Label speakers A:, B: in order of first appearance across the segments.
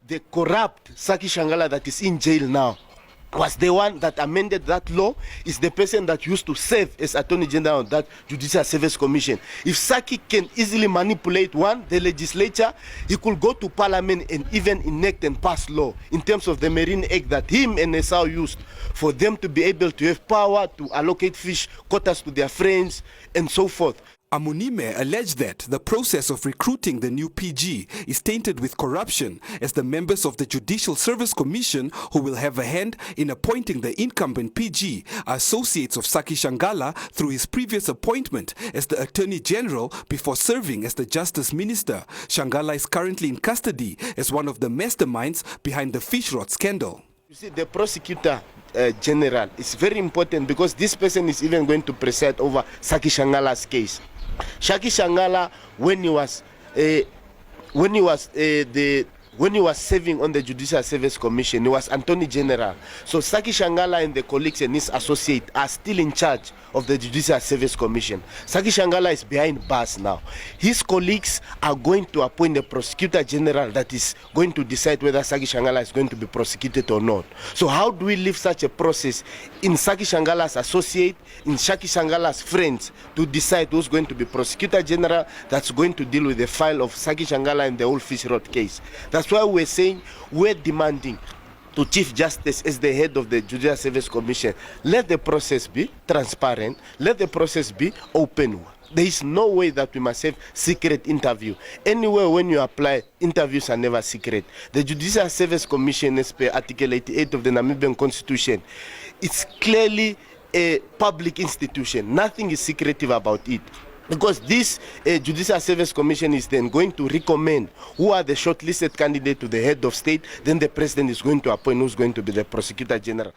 A: the corrupt Sacky Shanghala that is in jail now was the one that amended that law, is the person that used to serve as Attorney General of that Judicial Service Commission. If Sacky can easily manipulate the legislature, he could go to Parliament and even enact and pass law in terms of the Marine Act that him and Esau used for them to be able to have power to allocate fish quotas to their friends and so forth.
B: Amunime alleged that the process of recruiting the new PG is tainted with corruption, as the members of the Judicial Service Commission who will have a hand in appointing the incumbent PG are associates of Sacky Shanghala through his previous appointment as the Attorney General before serving as the Justice Minister. Shanghala is currently in custody as one of the masterminds behind the fish rot scandal.
A: You see, the Prosecutor General is very important because this person is even going to preside over Sacky Shanghala's case. Sacky Shanghala, when he was serving on the Judicial Service Commission, he was Attorney General. So Sacky Shanghala and the colleagues and his associate are still in charge of the Judicial Service Commission. Sacky Shanghala is behind bars now. His colleagues are going to appoint the Prosecutor General that is going to decide whether Sacky Shanghala is going to be prosecuted or not. So how do we leave such a process in Sacky Shanghala's associate, in Sacky Shanghala's friends, to decide who's going to be Prosecutor General that's going to deal with the file of Sacky Shanghala and the whole fish rot case? That's why we're saying, we're demanding to Chief Justice as the head of the Judicial Service Commission, let the process be transparent, let the process be open. There is no way that we must have secret interview. Anywhere when you apply, interviews are never secret. The Judicial Service Commission, as per Article 88 of the Namibian Constitution, it's clearly a public institution. Nothing is secretive about it. Because this Judicial Service Commission is then going to recommend who are the shortlisted candidates to the head of state, then the president is going to appoint who's going to be the Prosecutor General.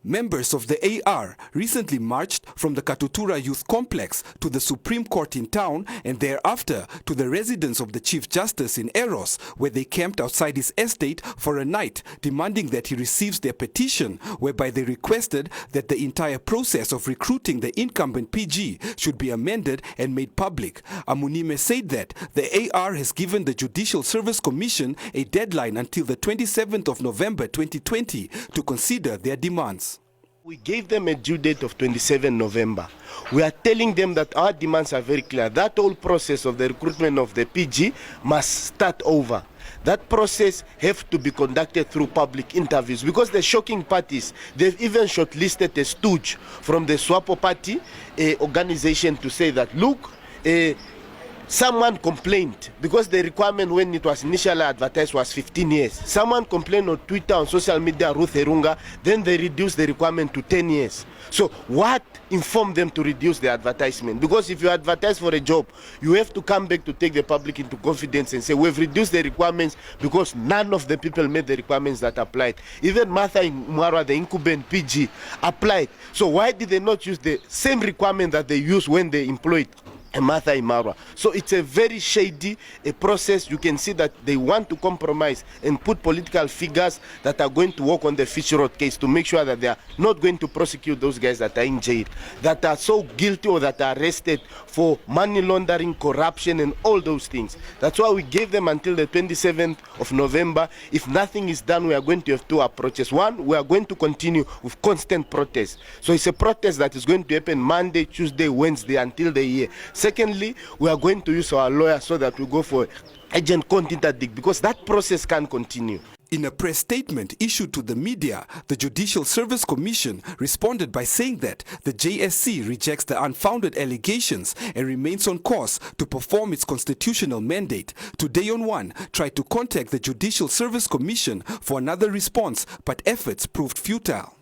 B: Members of the AR recently marched from the Katutura Youth Complex to the Supreme Court in town and thereafter to the residence of the Chief Justice in Eros, where they camped outside his estate for a night, demanding that he receives their petition, whereby they requested that the entire process of recruiting the incumbent PG should be amended and made public. Amunime said that the AR has given the Judicial Service Commission a deadline until the 27th of November 2020 to consider their demands.
A: We gave them a due date of 27 November. We are telling them that our demands are very clear. That whole process of the recruitment of the PG must start over. That process have to be conducted through public interviews, because the shocking part is they've even shortlisted a stooge from the SWAPO party organization to say that, look, someone complained, because the requirement when it was initially advertised was 15 years. Someone complained on Twitter, on social media, Ruth Erunga, then they reduced the requirement to 10 years. So what informed them to reduce the advertisement? Because if you advertise for a job, you have to come back to take the public into confidence and say, we've reduced the requirements because none of the people met the requirements that applied. Even Martha Imara, the incumbent PG, applied. So why did they not use the same requirement that they used when they employed Martha Imara? So it's a very shady process. You can see that they want to compromise and put political figures that are going to work on the fish rot case to make sure that they are not going to prosecute those guys that are in jail, that are so guilty or that are arrested for money laundering, corruption and all those things. That's why we gave them until the 27th of November. If nothing is done, we are going to have two approaches. One, we are going to continue with constant protests. So it's a protest that is going to happen Monday, Tuesday, Wednesday until the year. Secondly, we are going to use our lawyers so that we go for agent content addict, because that process can continue.
B: In a press statement issued to the media, the Judicial Service Commission responded by saying that the JSC rejects the unfounded allegations and remains on course to perform its constitutional mandate. Today on One tried to contact the Judicial Service Commission for another response, but efforts proved futile.